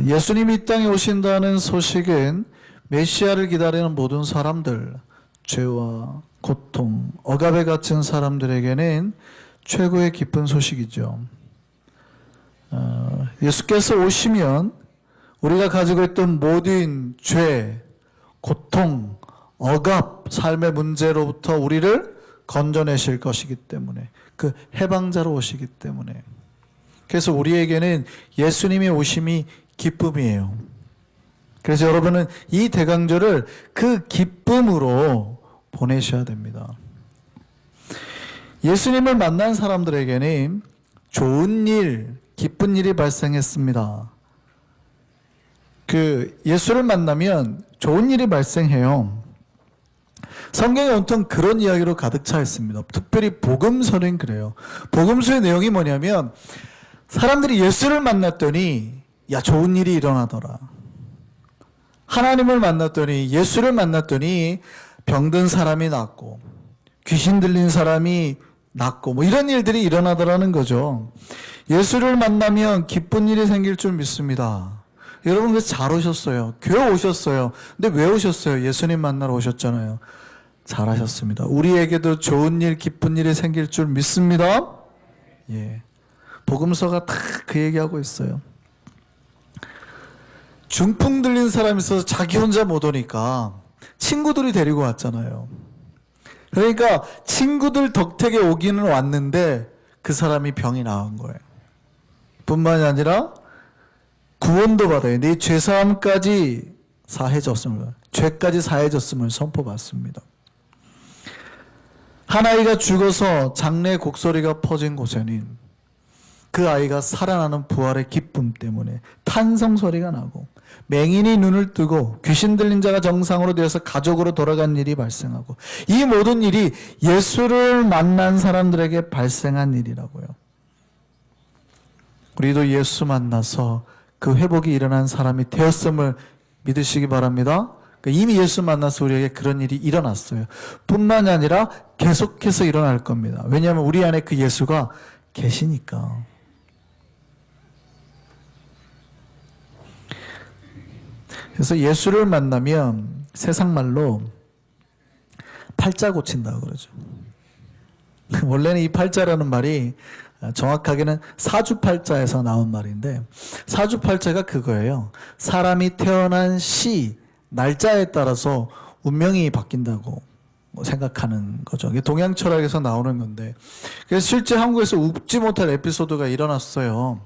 예수님이 이 땅에 오신다는 소식은 메시아를 기다리는 모든 사람들, 죄와 고통, 억압에 갇힌 사람들에게는 최고의 기쁜 소식이죠. 예수께서 오시면 우리가 가지고 있던 모든 죄, 고통, 억압, 삶의 문제로부터 우리를 건져내실 것이기 때문에, 그 해방자로 오시기 때문에, 그래서 우리에게는 예수님의 오심이 기쁨이에요. 그래서 여러분은 이 대강절을 그 기쁨으로 보내셔야 됩니다. 예수님을 만난 사람들에게는 좋은 일, 기쁜 일이 발생했습니다. 예수를 만나면 좋은 일이 발생해요. 성경에 온통 그런 이야기로 가득 차 있습니다. 특별히 복음서는 그래요. 복음서의 내용이 뭐냐면 사람들이 예수를 만났더니 좋은 일이 일어나더라. 하나님을 만났더니, 예수를 만났더니 병든 사람이 낫고 귀신 들린 사람이 낫고 이런 일들이 일어나더라는 거죠. 예수를 만나면 기쁜 일이 생길 줄 믿습니다. 여러분 그래서 잘 오셨어요. 교회 오셨어요. 근데 왜 오셨어요? 예수님 만나러 오셨잖아요. 잘하셨습니다. 우리에게도 좋은 일, 기쁜 일이 생길 줄 믿습니다. 예. 복음서가 다 그 얘기하고 있어요. 중풍 들린 사람이 있어서 자기 혼자 못 오니까 친구들이 데리고 왔잖아요. 그러니까 친구들 덕택에 오기는 왔는데 그 사람이 병이 나은 거예요. 뿐만이 아니라 구원도 받아요. 네 죄사함까지 사해졌음을, 죄까지 사해졌음을 선포받습니다. 한 아이가 죽어서 장례 곡소리가 퍼진 곳에는 그 아이가 살아나는 부활의 기쁨 때문에 탄성 소리가 나고, 맹인이 눈을 뜨고 귀신 들린 자가 정상으로 되어서 가족으로 돌아간 일이 발생하고, 이 모든 일이 예수를 만난 사람들에게 발생한 일이라고요. 우리도 예수 만나서 그 회복이 일어난 사람이 되었음을 믿으시기 바랍니다. 이미 예수 만나서 우리에게 그런 일이 일어났어요. 뿐만이 아니라 계속해서 일어날 겁니다. 왜냐하면 우리 안에 그 예수가 계시니까. 그래서 예수를 만나면 세상 말로 팔자 고친다고 그러죠. 원래는 이 팔자라는 말이 정확하게는 사주팔자에서 나온 말인데, 사주팔자가 그거예요. 사람이 태어난 시, 날짜에 따라서 운명이 바뀐다고 생각하는 거죠. 이게 동양 철학에서 나오는 건데, 그래서 실제 한국에서 웃지 못할 에피소드가 일어났어요.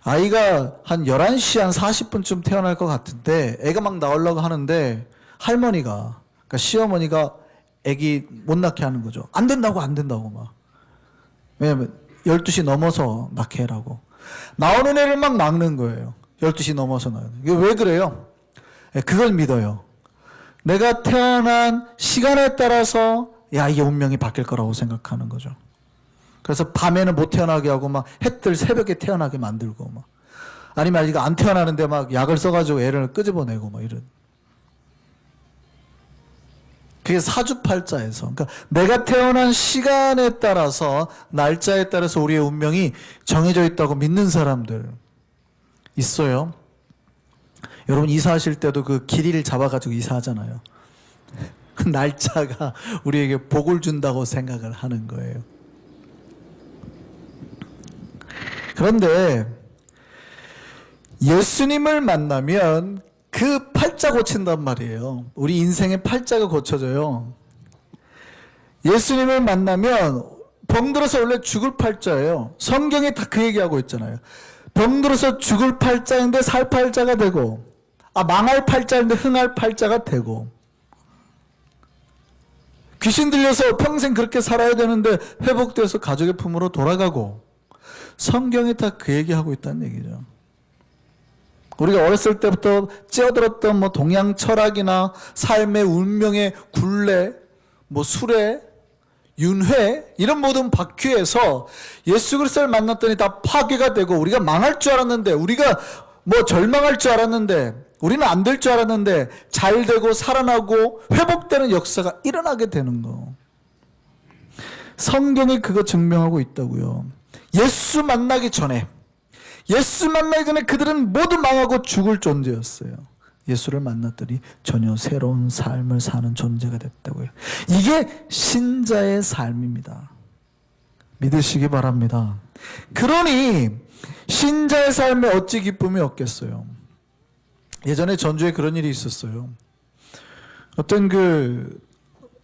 아이가 한 11시 한 40분쯤 태어날 것 같은데 애가 막 나오려고 하는데 할머니가, 그러니까 시어머니가 애기 못 낳게 하는 거죠. 안 된다고 막. 왜냐면 12시 넘어서 낳게 해라고. 나오는 애를 막 막는 거예요. 12시 넘어서 나오는. 이게 왜 그래요? 그걸 믿어요. 내가 태어난 시간에 따라서 이게 운명이 바뀔 거라고 생각하는 거죠. 그래서 밤에는 못 태어나게 하고 막 해뜰 새벽에 태어나게 만들고 막, 아니면 아직 안 태어나는데 막 약을 써가지고 애를 끄집어내고 막 이런. 그게 사주팔자에서, 그러니까 내가 태어난 시간에 따라서, 날짜에 따라서 우리의 운명이 정해져 있다고 믿는 사람들 있어요. 여러분 이사하실 때도 그 길이를 잡아가지고 이사하잖아요. 그 날짜가 우리에게 복을 준다고 생각을 하는 거예요. 그런데 예수님을 만나면 그 팔자 고친단 말이에요. 우리 인생의 팔자가 고쳐져요. 예수님을 만나면 병들어서 원래 죽을 팔자예요. 성경에 다 그 얘기하고 있잖아요. 병들어서 죽을 팔자인데 살 팔자가 되고, 망할 팔자인데 흥할 팔자가 되고, 귀신 들려서 평생 그렇게 살아야 되는데 회복돼서 가족의 품으로 돌아가고, 성경에 다 그 얘기하고 있다는 얘기죠. 우리가 어렸을 때부터 찌어들었던 동양 철학이나 삶의 운명의 굴레, 수레, 윤회, 이런 모든 바퀴에서 예수 그리스도를 만났더니 다 파괴가 되고, 우리가 망할 줄 알았는데, 우리가 절망할 줄 알았는데, 우리는 안 될 줄 알았는데 잘 되고 살아나고 회복되는 역사가 일어나게 되는 거. 성경이 그거 증명하고 있다고요. 예수 만나기 전에, 예수 만나기 전에 그들은 모두 망하고 죽을 존재였어요. 예수를 만났더니 전혀 새로운 삶을 사는 존재가 됐다고요. 이게 신자의 삶입니다. 믿으시기 바랍니다. 그러니 신자의 삶에 어찌 기쁨이 없겠어요. 예전에 전주에 그런 일이 있었어요. 어떤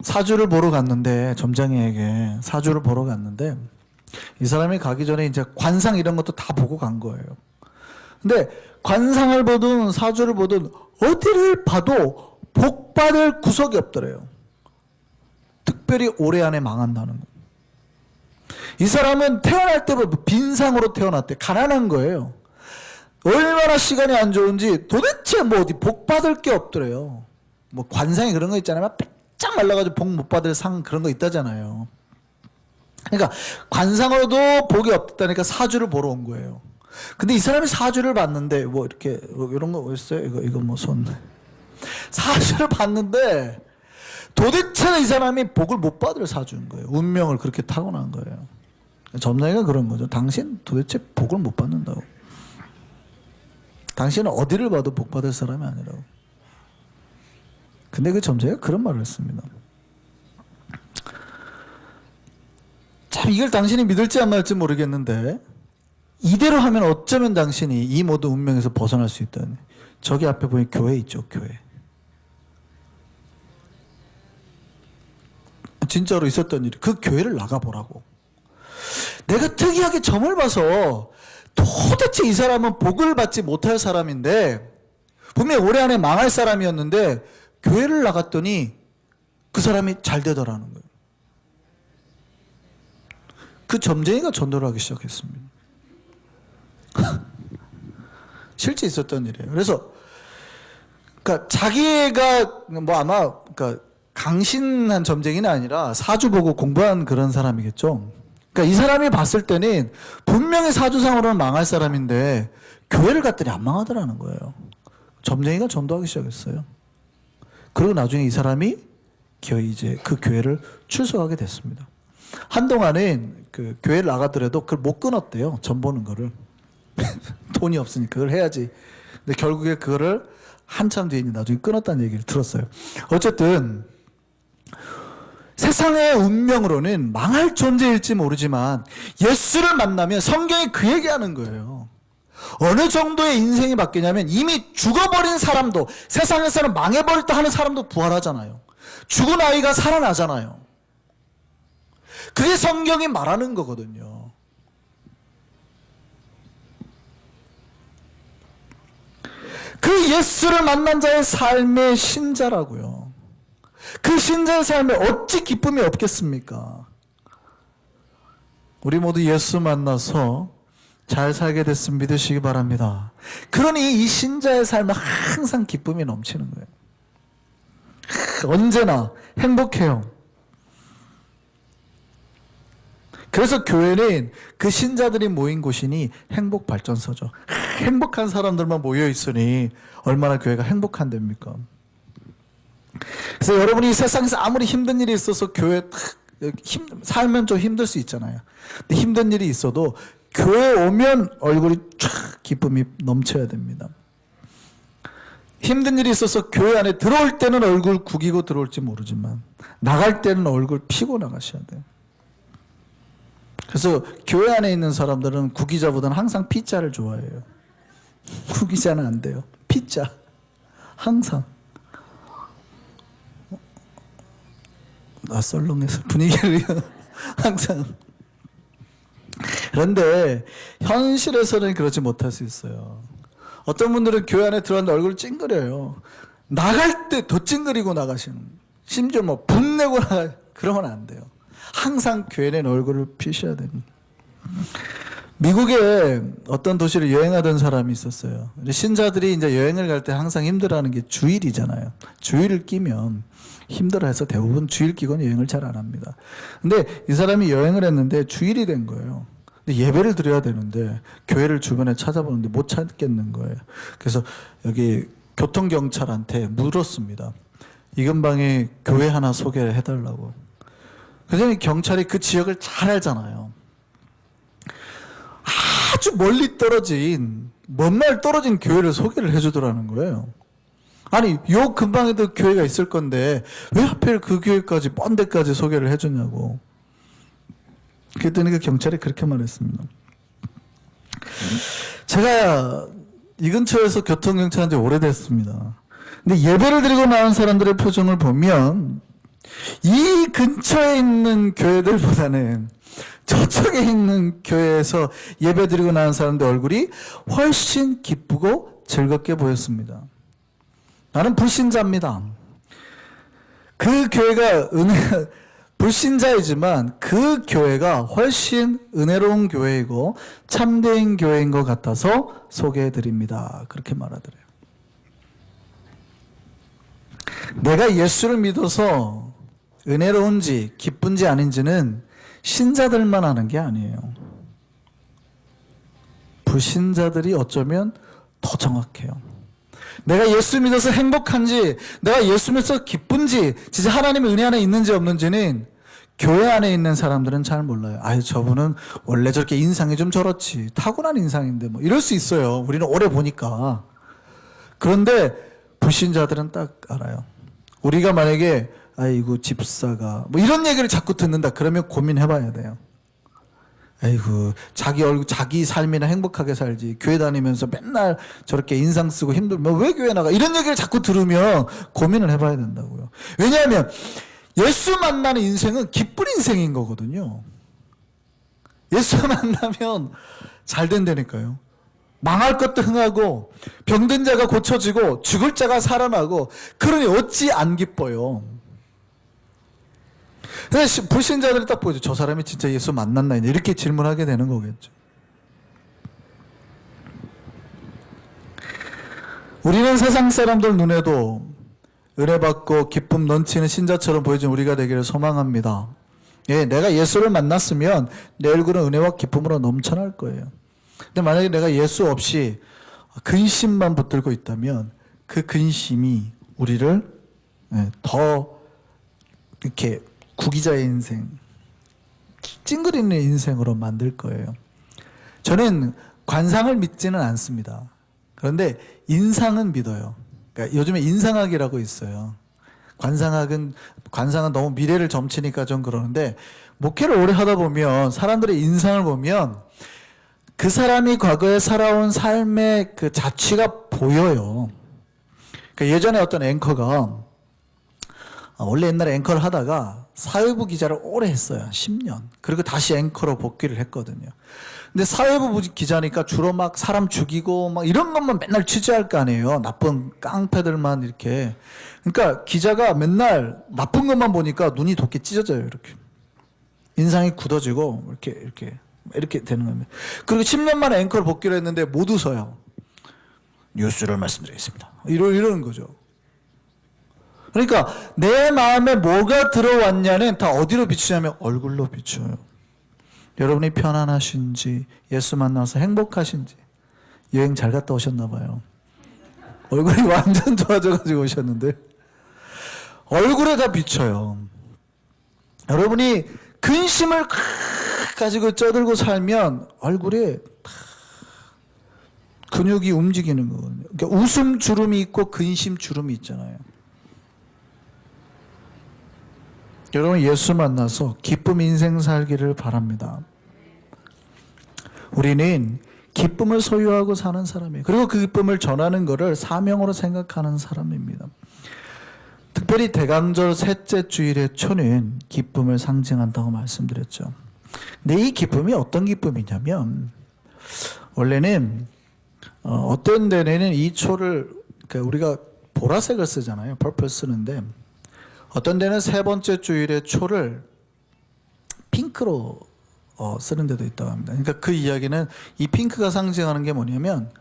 사주를 보러 갔는데, 점장에게 사주를 보러 갔는데, 이 사람이 가기 전에 이제 관상 이런 것도 다 보고 간 거예요. 근데 관상을 보든 사주를 보든 어디를 봐도 복 받을 구석이 없더래요. 특별히 올해 안에 망한다는 거. 이 사람은 태어날 때부터 빈상으로 태어났대. 가난한 거예요. 얼마나 시간이 안 좋은지 도대체 뭐 어디 복 받을 게 없더래요. 뭐 관상이 그런 거 있잖아요. 빽쫙 말라가지고 복 못 받을 상 그런 거 있다잖아요. 그러니까 관상으로도 복이 없다니까 사주를 보러 온 거예요. 근데 이 사람이 사주를 봤는데 뭐 이렇게 이런 거 있어요? 이거 뭐 손 사주를 봤는데 도대체 이 사람이 복을 못 받을 사주인 거예요. 운명을 그렇게 타고난 거예요. 점쟁이가 그런 거죠. 당신 도대체 복을 못 받는다고. 당신은 어디를 봐도 복 받을 사람이 아니라고. 근데 그 점쟁이가 그런 말을 했습니다. 참 이걸 당신이 믿을지 안 말지 모르겠는데 이대로 하면 어쩌면 당신이 이 모든 운명에서 벗어날 수 있다니. 저기 앞에 보니 교회 있죠, 교회. 진짜로 있었던 일이. 그 교회를 나가보라고. 내가 특이하게 점을 봐서 도대체 이 사람은 복을 받지 못할 사람인데 분명히 올해 안에 망할 사람이었는데 교회를 나갔더니 그 사람이 잘 되더라는 거예요. 그 점쟁이가 전도를 하기 시작했습니다. 실제 있었던 일이에요. 그래서 그러니까 자기가 뭐 아마 그러니까 강신한 점쟁이는 아니라 사주 보고 공부한 그런 사람이겠죠. 그러니까 이 사람이 봤을 때는 분명히 사주상으로는 망할 사람인데 교회를 갔더니 안 망하더라는 거예요. 점쟁이가 전도하기 시작했어요. 그리고 나중에 이 사람이 이제 그 교회를 출석하게 됐습니다. 한동안은 그 교회를 나가더라도 그걸 못 끊었대요. 점 보는 거를. 돈이 없으니까 그걸 해야지. 근데 결국에 그거를 한참 뒤에 나중에 끊었다는 얘기를 들었어요. 어쨌든 세상의 운명으로는 망할 존재일지 모르지만 예수를 만나면 성경이 그 얘기하는 거예요. 어느 정도의 인생이 바뀌냐면 이미 죽어버린 사람도 세상에서는 망해버렸다 하는 사람도 부활하잖아요. 죽은 아이가 살아나잖아요. 그게 성경이 말하는 거거든요. 그 예수를 만난 자의 삶의 신자라고요. 그 신자의 삶에 어찌 기쁨이 없겠습니까? 우리 모두 예수 만나서 잘 살게 됐으면 믿으시기 바랍니다. 그러니 이 신자의 삶은 항상 기쁨이 넘치는 거예요. 언제나 행복해요. 그래서 교회는 그 신자들이 모인 곳이니 행복 발전소죠. 행복한 사람들만 모여 있으니 얼마나 교회가 행복한 데입니까? 그래서 여러분이 세상에서 아무리 힘든 일이 있어서 교회 살면 좀 힘들 수 있잖아요. 근데 힘든 일이 있어도 교회 오면 얼굴이 쫙 기쁨이 넘쳐야 됩니다. 힘든 일이 있어서 교회 안에 들어올 때는 얼굴 구기고 들어올지 모르지만 나갈 때는 얼굴 피고 나가셔야 돼요. 그래서 교회 안에 있는 사람들은 구기자보다는 항상 피자를 좋아해요. 구기자는 안 돼요. 피자. 항상. 썰렁해서 분위기를 항상. 그런데 현실에서는 그렇지 못할 수 있어요. 어떤 분들은 교회 안에 들어왔는데 얼굴 찡그려요. 나갈 때 더 찡그리고 나가시는. 심지어 뭐 분내고 그러면 안 돼요. 항상 교회는 얼굴을 피셔야 됩니다. 미국에 어떤 도시를 여행하던 사람이 있었어요. 신자들이 이제 여행을 갈 때 항상 힘들어하는 게 주일이잖아요. 주일을 끼면 힘들어해서 대부분 주일 끼고는 여행을 잘 안 합니다. 근데 이 사람이 여행을 했는데 주일이 된 거예요. 근데 예배를 드려야 되는데 교회를 주변에 찾아보는데 못 찾겠는 거예요. 그래서 여기 교통경찰한테 물었습니다. 이 근방에 교회 하나 소개를 해달라고. 그랬더니 경찰이 그 지역을 잘 알잖아요. 아주 멀리 떨어진 먼 날 떨어진 교회를 소개를 해주더라는 거예요. 아니 요 근방에도 교회가 있을 건데 왜 하필 그 교회까지 먼 데까지 소개를 해주냐고. 그랬더니 그 경찰이 그렇게 말했습니다. 제가 이 근처에서 교통경찰한 지 오래됐습니다. 근데 예배를 드리고 나온 사람들의 표정을 보면 이 근처에 있는 교회들보다는 저쪽에 있는 교회에서 예배 드리고 나온 사람들 얼굴이 훨씬 기쁘고 즐겁게 보였습니다. 나는 불신자입니다. 그 교회가 불신자이지만 그 교회가 훨씬 은혜로운 교회이고 참된 교회인 것 같아서 소개해 드립니다. 그렇게 말하더래요. 내가 예수를 믿어서 은혜로운지 기쁜지 아닌지는 신자들만 아는 게 아니에요. 불신자들이 어쩌면 더 정확해요. 내가 예수 믿어서 행복한지, 내가 예수 믿어서 기쁜지, 진짜 하나님의 은혜 안에 있는지 없는지는 교회 안에 있는 사람들은 잘 몰라요. 아유, 저분은 원래 저렇게 인상이 좀 저렇지. 타고난 인상인데 뭐 이럴 수 있어요. 우리는 오래 보니까. 그런데 불신자들은 딱 알아요. 우리가 만약에 아이고 집사가 뭐 이런 얘기를 자꾸 듣는다 그러면 고민해봐야 돼요. 아이고 자기 얼굴 자기 삶이나 행복하게 살지 교회 다니면서 맨날 저렇게 인상 쓰고 힘들면 왜 교회 나가 이런 얘기를 자꾸 들으면 고민을 해봐야 된다고요. 왜냐하면 예수 만나는 인생은 기쁜 인생인 거거든요. 예수 만나면 잘 된다니까요. 망할 것도 흥하고 병든 자가 고쳐지고 죽을 자가 살아나고 그러니 어찌 안 기뻐요. 그래서 불신자들이 딱 보죠. 저 사람이 진짜 예수 만났나 이렇게 질문하게 되는 거겠죠. 우리는 세상 사람들 눈에도 은혜 받고 기쁨 넘치는 신자처럼 보여진 우리가 되기를 소망합니다. 예, 내가 예수를 만났으면 내 얼굴은 은혜와 기쁨으로 넘쳐날 거예요. 근데 만약에 내가 예수 없이 근심만 붙들고 있다면 그 근심이 우리를 더 이렇게 구기자의 인생, 찡그리는 인생으로 만들 거예요. 저는 관상을 믿지는 않습니다. 그런데 인상은 믿어요. 그러니까 요즘에 인상학이라고 있어요. 관상은 너무 미래를 점치니까 좀 그러는데 목회를 오래 하다 보면 사람들의 인상을 보면 그 사람이 과거에 살아온 삶의 그 자취가 보여요. 그러니까 예전에 어떤 앵커가 원래 옛날에 앵커를 하다가 사회부 기자를 오래 했어요. 10년. 그리고 다시 앵커로 복귀를 했거든요. 근데 사회부 기자니까 주로 막 사람 죽이고 막 이런 것만 맨날 취재할 거 아니에요. 나쁜 깡패들만 이렇게. 그러니까 기자가 맨날 나쁜 것만 보니까 눈이 돋게 찢어져요. 이렇게. 인상이 굳어지고 이렇게 되는 겁니다. 그리고 10년 만에 앵커를 복귀를 했는데 못 웃어요. 뉴스를 말씀드리겠습니다. 이러는 거죠. 그러니까 내 마음에 뭐가 들어왔냐는 다 어디로 비추냐면 얼굴로 비춰요. 여러분이 편안하신지 예수 만나서 행복하신지 여행 잘 갔다 오셨나 봐요. 얼굴이 완전 좋아져가지고 오셨는데 얼굴에 다 비춰요. 여러분이 근심을 가지고 쪄들고 살면 얼굴에 근육이 움직이는 거거든요. 그러니까 웃음 주름이 있고 근심 주름이 있잖아요. 여러분 예수 만나서 기쁨 인생 살기를 바랍니다. 우리는 기쁨을 소유하고 사는 사람이에요. 그리고 그 기쁨을 전하는 것을 사명으로 생각하는 사람입니다. 특별히 대강절 셋째 주일의 초는 기쁨을 상징한다고 말씀드렸죠. 근데 이 기쁨이 어떤 기쁨이냐면 원래는 어떤 데는 이 초를 그러니까 우리가 보라색을 쓰잖아요. 퍼플 쓰는데 어떤 데는 세 번째 주일의 초를 핑크로 쓰는 데도 있다고 합니다. 그러니까 그 이야기는 이 핑크가 상징하는 게 뭐냐면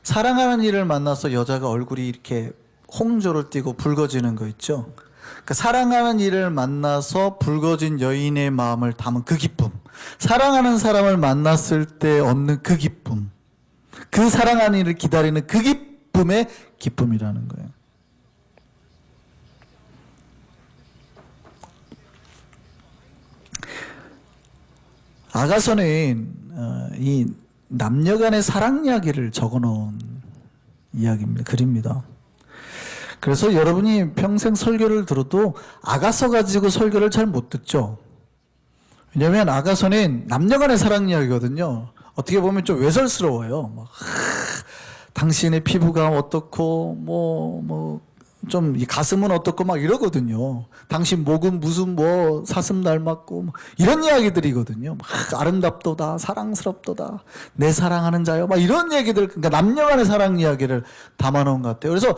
사랑하는 이를 만나서 여자가 얼굴이 이렇게 홍조를 띠고 붉어지는 거 있죠. 그러니까 사랑하는 이를 만나서 붉어진 여인의 마음을 담은 그 기쁨, 사랑하는 사람을 만났을 때 얻는 그 기쁨, 그 사랑하는 이를 기다리는 그 기쁨의 기쁨이라는 거예요. 아가서는 이 남녀 간의 사랑 이야기를 적어 놓은 이야기입니다. 글입니다. 그래서 여러분이 평생 설교를 들어도 아가서 가지고 설교를 잘 못 듣죠. 왜냐하면 아가서는 남녀 간의 사랑 이야기거든요. 어떻게 보면 좀 외설스러워요. 막, 당신의 피부가 어떻고 좀 이 가슴은 어떻고 막 이러거든요. 당신 목은 무슨 뭐 사슴 닮았고 뭐 이런 이야기들이거든요. 막 아름답도다, 사랑스럽도다, 내 사랑하는 자요, 막 이런 얘기들, 그러니까 남녀간의 사랑 이야기를 담아놓은 것 같아요. 그래서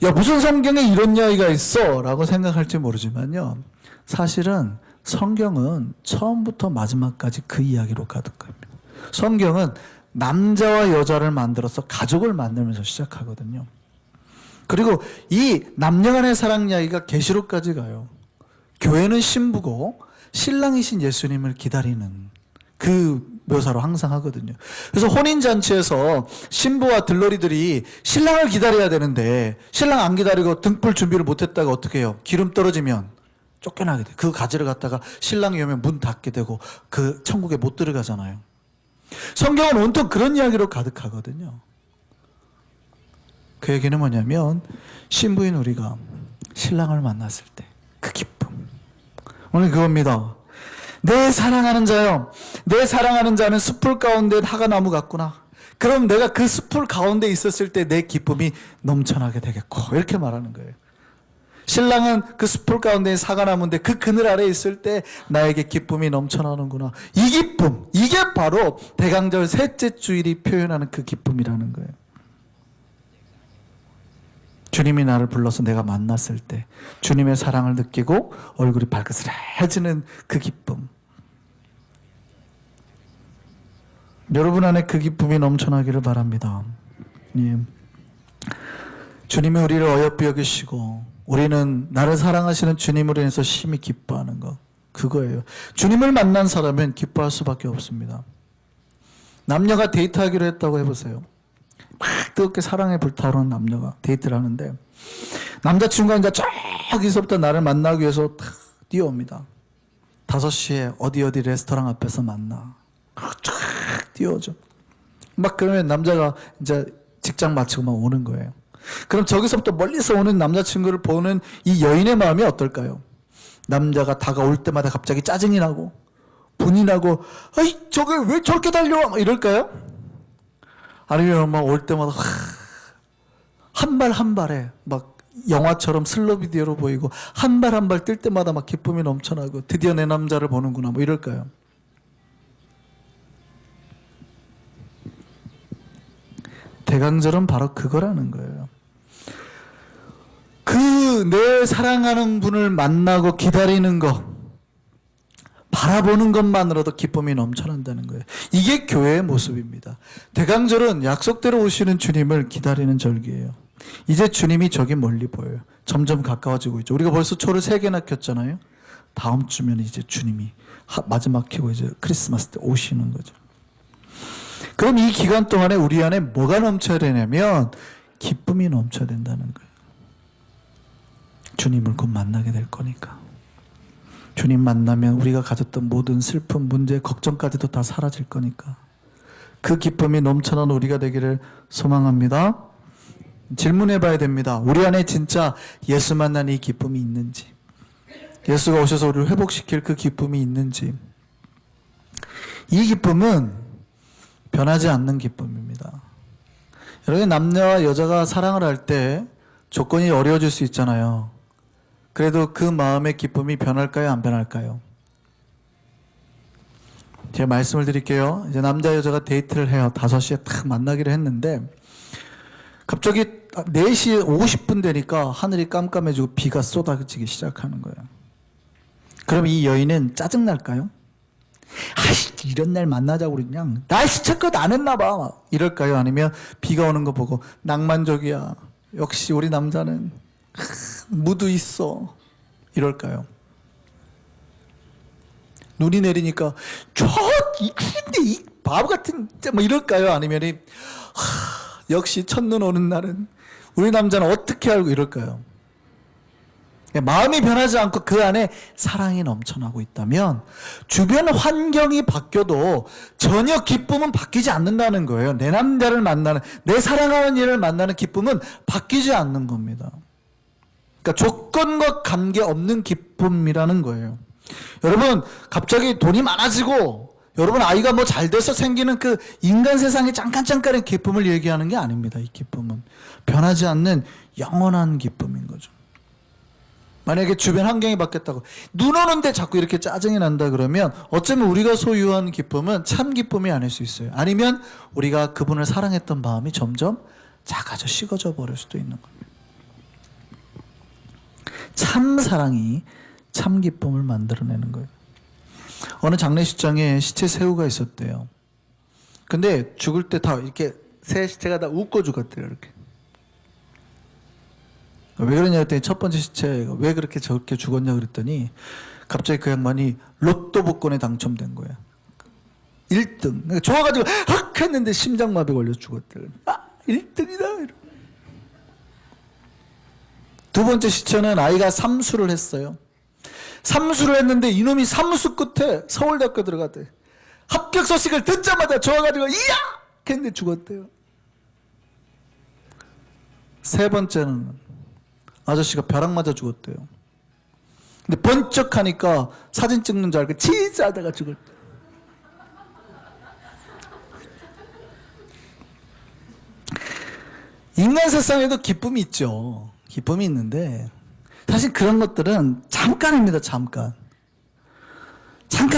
야 무슨 성경에 이런 이야기가 있어라고 생각할지 모르지만요. 사실은 성경은 처음부터 마지막까지 그 이야기로 가득합니다. 성경은 남자와 여자를 만들어서 가족을 만들면서 시작하거든요. 그리고 이 남녀간의 사랑 이야기가 계시록까지 가요. 교회는 신부고 신랑이신 예수님을 기다리는 그 묘사로 항상 하거든요. 그래서 혼인잔치에서 신부와 들러리들이 신랑을 기다려야 되는데 신랑 안 기다리고 등불 준비를 못했다가 어떻게 해요? 기름 떨어지면 쫓겨나게 돼. 그 가지를 갖다가 신랑이 오면 문 닫게 되고 그 천국에 못 들어가잖아요. 성경은 온통 그런 이야기로 가득하거든요. 그 얘기는 뭐냐면 신부인 우리가 신랑을 만났을 때 그 기쁨. 오늘 그겁니다. 내 사랑하는 자요. 내 사랑하는 자는 숲풀 가운데 하가나무 같구나. 그럼 내가 그 숲풀 가운데 있었을 때 내 기쁨이 넘쳐나게 되겠고 이렇게 말하는 거예요. 신랑은 그 숲풀 가운데 사과나무인데 그 그늘 아래에 있을 때 나에게 기쁨이 넘쳐나는구나. 이 기쁨, 이게 바로 대강절 셋째 주일이 표현하는 그 기쁨이라는 거예요. 주님이 나를 불러서 내가 만났을 때 주님의 사랑을 느끼고 얼굴이 발그스레해지는 그 기쁨. 여러분 안에 그 기쁨이 넘쳐나기를 바랍니다. 예. 주님이 우리를 어여삐 여기시고 우리는 나를 사랑하시는 주님으로 인해서 심히 기뻐하는 것, 그거예요. 주님을 만난 사람은 기뻐할 수밖에 없습니다. 남녀가 데이트하기로 했다고 해보세요. 막 뜨겁게 사랑에 불타오르는 남녀가 데이트를 하는데 남자친구가 이제 저기서부터 나를 만나기 위해서 탁 뛰어옵니다. 5시에 어디 레스토랑 앞에서 만나. 쫙 뛰어오죠. 막 그러면 남자가 이제 직장 마치고 막 오는 거예요. 그럼 저기서부터 멀리서 오는 남자친구를 보는 이 여인의 마음이 어떨까요? 남자가 다가올 때마다 갑자기 짜증이 나고 분이 나고 아이 저게 왜 저렇게 달려와 막 이럴까요? 아니면 막 올 때마다 한 발 한 발에 막 영화처럼 슬로 비디오로 보이고 한 발 한 발 뛸 때마다 막 기쁨이 넘쳐나고 드디어 내 남자를 보는구나 뭐 이럴까요? 대강절은 바로 그거라는 거예요. 그 내 사랑하는 분을 만나고 기다리는 것, 바라보는 것만으로도 기쁨이 넘쳐난다는 거예요. 이게 교회의 모습입니다. 대강절은 약속대로 오시는 주님을 기다리는 절기예요. 이제 주님이 저기 멀리 보여요. 점점 가까워지고 있죠. 우리가 벌써 초를 3개나 켰잖아요. 다음 주면 이제 주님이 마지막 켜고 이제 크리스마스 때 오시는 거죠. 그럼 이 기간 동안에 우리 안에 뭐가 넘쳐야 되냐면 기쁨이 넘쳐야 된다는 거예요. 주님을 곧 만나게 될 거니까. 주님 만나면 우리가 가졌던 모든 슬픔, 문제, 걱정까지도 다 사라질 거니까. 그 기쁨이 넘쳐나는 우리가 되기를 소망합니다. 질문해 봐야 됩니다. 우리 안에 진짜 예수 만난 이 기쁨이 있는지, 예수가 오셔서 우리를 회복시킬 그 기쁨이 있는지. 이 기쁨은 변하지 않는 기쁨입니다. 여러분, 남녀와 여자가 사랑을 할 때 조건이 어려워질 수 있잖아요. 그래도 그 마음의 기쁨이 변할까요? 안 변할까요? 제가 말씀을 드릴게요. 이제 남자 여자가 데이트를 해요. 5시에 딱 만나기로 했는데 갑자기 4시 50분 되니까 하늘이 깜깜해지고 비가 쏟아지기 시작하는 거예요. 그럼 이 여인은 짜증날까요? 아이씨, 이런 날 만나자고 그냥 날씨처껏 안 했나 봐 막 이럴까요? 아니면 비가 오는 거 보고 낭만적이야, 역시 우리 남자는 무드 있어 이럴까요? 눈이 내리니까 근데 이 바보 같은 뭐 이럴까요? 아니면 역시 첫눈 오는 날은 우리 남자는 어떻게 알고 이럴까요? 마음이 변하지 않고 그 안에 사랑이 넘쳐나고 있다면 주변 환경이 바뀌어도 전혀 기쁨은 바뀌지 않는다는 거예요. 내 남자를 만나는, 내 사랑하는 이를 만나는 기쁨은 바뀌지 않는 겁니다. 그러니까 조건과 관계없는 기쁨이라는 거예요. 여러분, 갑자기 돈이 많아지고 여러분 아이가 뭐 잘 돼서 생기는 그 인간 세상의 잠깐의 기쁨을 얘기하는 게 아닙니다. 이 기쁨은 변하지 않는 영원한 기쁨인 거죠. 만약에 주변 환경이 바뀌었다고 눈 오는데 자꾸 이렇게 짜증이 난다 그러면 어쩌면 우리가 소유한 기쁨은 참 기쁨이 아닐 수 있어요. 아니면 우리가 그분을 사랑했던 마음이 점점 작아져 식어져 버릴 수도 있는 겁니다. 참 사랑이 참 기쁨을 만들어내는 거예요. 어느 장례식장에 시체 새우가 있었대요. 근데 죽을 때 다 이렇게 새 시체가 다 웃고 죽었대요. 이렇게. 왜 그러냐 했더니 첫 번째 시체 왜 그렇게 저렇게 죽었냐 그랬더니 갑자기 그 양반이 로또 복권에 당첨된 거야. 1등. 그러니까 좋아가지고 헉 했는데 심장마비 걸려 죽었대. 아 1등이다 이러고. 두 번째 시체는 아이가 삼수를 했어요. 삼수를 했는데 이놈이 삼수 끝에 서울대학교 들어갔대. 합격 소식을 듣자마자 좋아가지고 이야 했는데 죽었대요. 세 번째는 아저씨가 벼락 맞아 죽었대요. 근데 번쩍 하니까 사진 찍는 줄 알고 치즈 하다가 죽었대. 인간 세상에도 기쁨이 있죠. 기쁨이 있는데 사실 그런 것들은 잠깐입니다. 잠깐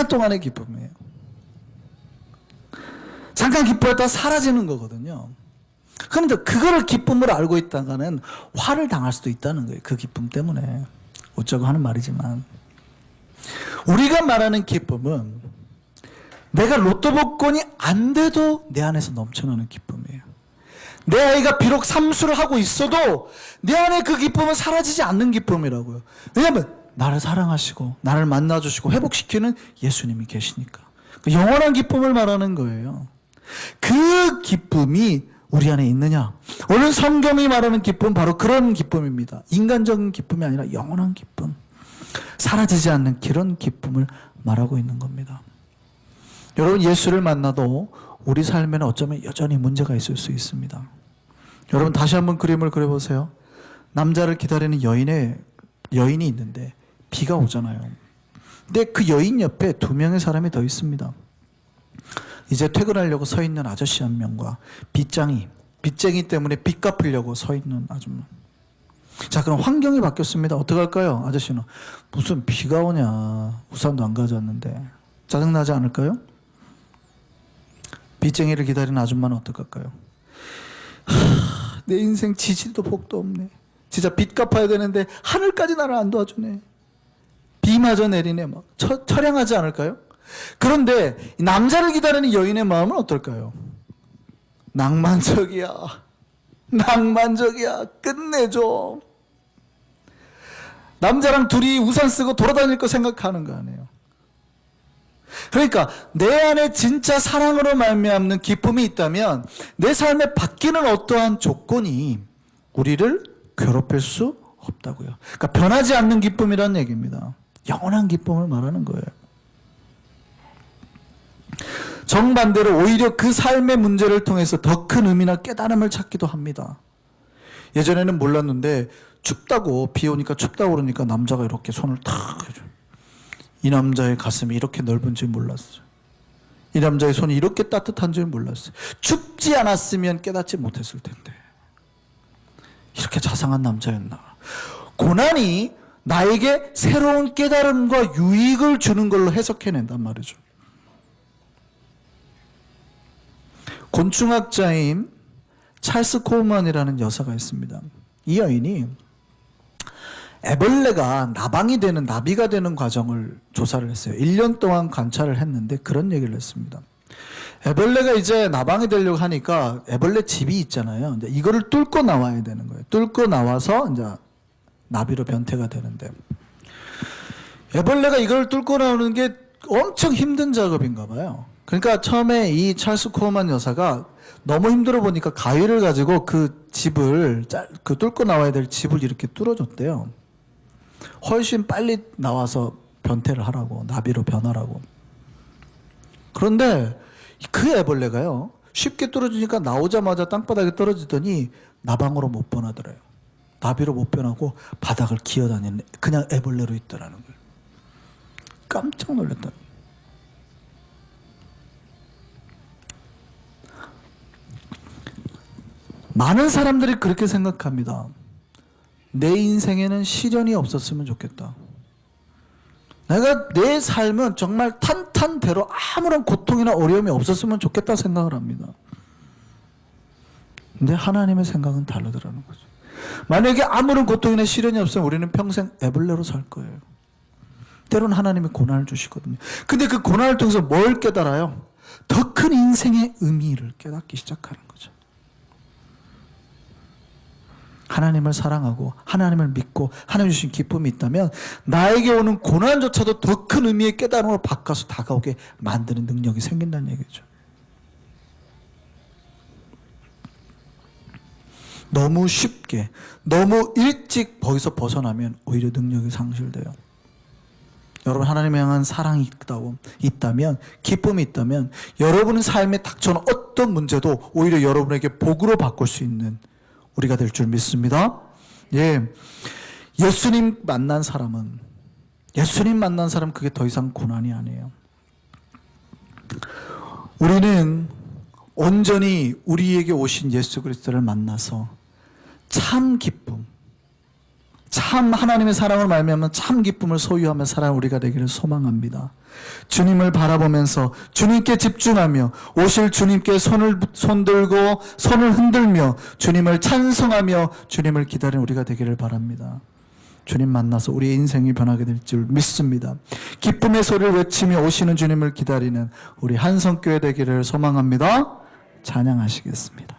동안의 기쁨이에요. 잠깐 기뻐했다가 사라지는 거거든요. 그런데 그거를 기쁨으로 알고 있다가는 화를 당할 수도 있다는 거예요. 그 기쁨 때문에. 어쩌고 하는 말이지만 우리가 말하는 기쁨은 내가 로또 복권이 안 돼도 내 안에서 넘쳐나는 기쁨이에요. 내 아이가 비록 삼수를 하고 있어도 내 안에 그 기쁨은 사라지지 않는 기쁨이라고요. 왜냐하면 나를 사랑하시고 나를 만나주시고 회복시키는 예수님이 계시니까. 그 영원한 기쁨을 말하는 거예요. 그 기쁨이 우리 안에 있느냐? 오늘 성경이 말하는 기쁨은 바로 그런 기쁨입니다. 인간적인 기쁨이 아니라 영원한 기쁨, 사라지지 않는 그런 기쁨을 말하고 있는 겁니다. 여러분, 예수를 만나도 우리 삶에는 어쩌면 여전히 문제가 있을 수 있습니다. 여러분, 다시 한번 그림을 그려보세요. 남자를 기다리는 여인이 있는데 비가 오잖아요. 근데 그 여인 옆에 2명의 사람이 더 있습니다. 이제 퇴근하려고 서 있는 아저씨 한 명과 빚쟁이 때문에 빚 갚으려고 서 있는 아줌마. 자, 그럼 환경이 바뀌었습니다. 어떻게 할까요? 아저씨는 무슨 비가 오냐, 우산도 안 가져왔는데. 짜증나지 않을까요? 빚쟁이를 기다리는 아줌마는 어떡할까요? 내 인생 지지도 복도 없네. 진짜 빚 갚아야 되는데 하늘까지 나를 안 도와주네. 비마저 내리네. 막 처량하지 않을까요? 그런데 남자를 기다리는 여인의 마음은 어떨까요? 낭만적이야. 끝내줘. 남자랑 둘이 우산 쓰고 돌아다닐 거 생각하는 거 아니에요. 그러니까 내 안에 진짜 사랑으로 말미암는 기쁨이 있다면 내 삶에 바뀌는 어떠한 조건이 우리를 괴롭힐 수 없다고요. 그러니까 변하지 않는 기쁨이라는 얘기입니다. 영원한 기쁨을 말하는 거예요. 정반대로 오히려 그 삶의 문제를 통해서 더 큰 의미나 깨달음을 찾기도 합니다. 예전에는 몰랐는데 춥다고, 비 오니까 춥다고 그러니까 남자가 이렇게 손을 탁 해줘. 이 남자의 가슴이 이렇게 넓은 줄 몰랐어요. 이 남자의 손이 이렇게 따뜻한 줄 몰랐어요. 춥지 않았으면 깨닫지 못했을 텐데. 이렇게 자상한 남자였나. 고난이 나에게 새로운 깨달음과 유익을 주는 걸로 해석해낸단 말이죠. 곤충학자인 찰스 코우만이라는 여사가 있습니다. 이 여인이 애벌레가 나비가 되는 과정을 조사를 했어요. 1년 동안 관찰을 했는데 그런 얘기를 했습니다. 애벌레가 이제 나방이 되려고 하니까 애벌레 집이 있잖아요. 이제 이거를 뚫고 나와야 되는 거예요. 뚫고 나와서 이제 나비로 변태가 되는데, 애벌레가 이걸 뚫고 나오는 게 엄청 힘든 작업인가 봐요. 그러니까 처음에 이 찰스 코어만 여사가 너무 힘들어 보니까 가위를 가지고 그 집을 뚫고 나와야 될 집을 이렇게 뚫어줬대요. 훨씬 빨리 나와서 변태를 하라고, 나비로 변하라고. 그런데 그 애벌레가요, 쉽게 떨어지니까 나오자마자 땅바닥에 떨어지더니 나방으로 못 변하더래요. 나비로 못 변하고 바닥을 기어다니는 그냥 애벌레로 있더라는 거예요. 깜짝 놀랐다. 많은 사람들이 그렇게 생각합니다. 내 인생에는 시련이 없었으면 좋겠다. 내가 내 삶은 정말 탄탄대로 아무런 고통이나 어려움이 없었으면 좋겠다 생각을 합니다. 근데 하나님의 생각은 다르더라는 거죠. 만약에 아무런 고통이나 시련이 없으면 우리는 평생 애벌레로 살 거예요. 때로는 하나님이 고난을 주시거든요. 근데 그 고난을 통해서 뭘 깨달아요? 더 큰 인생의 의미를 깨닫기 시작하는 거죠. 하나님을 사랑하고 하나님을 믿고 하나님 주신 기쁨이 있다면 나에게 오는 고난조차도 더 큰 의미의 깨달음으로 바꿔서 다가오게 만드는 능력이 생긴다는 얘기죠. 너무 쉽게 너무 일찍 거기서 벗어나면 오히려 능력이 상실돼요. 여러분, 하나님을 향한 사랑이 있다면, 기쁨이 있다면 여러분의 삶에 닥쳐오는 어떤 문제도 오히려 여러분에게 복으로 바꿀 수 있는 우리가 될 줄 믿습니다. 예, 예수님 만난 사람은 그게 더 이상 고난이 아니에요. 우리는 온전히 우리에게 오신 예수 그리스도를 만나서 참 기쁨, 참 하나님의 사랑을 말미암아 참 기쁨을 소유하며 살아가는 우리가 되기를 소망합니다. 주님을 바라보면서 주님께 집중하며 오실 주님께 손들고 손을 흔들며 주님을 찬송하며 주님을 기다리는 우리가 되기를 바랍니다. 주님 만나서 우리의 인생이 변하게 될 줄 믿습니다. 기쁨의 소리를 외치며 오시는 주님을 기다리는 우리 한성교회 되기를 소망합니다. 찬양하시겠습니다.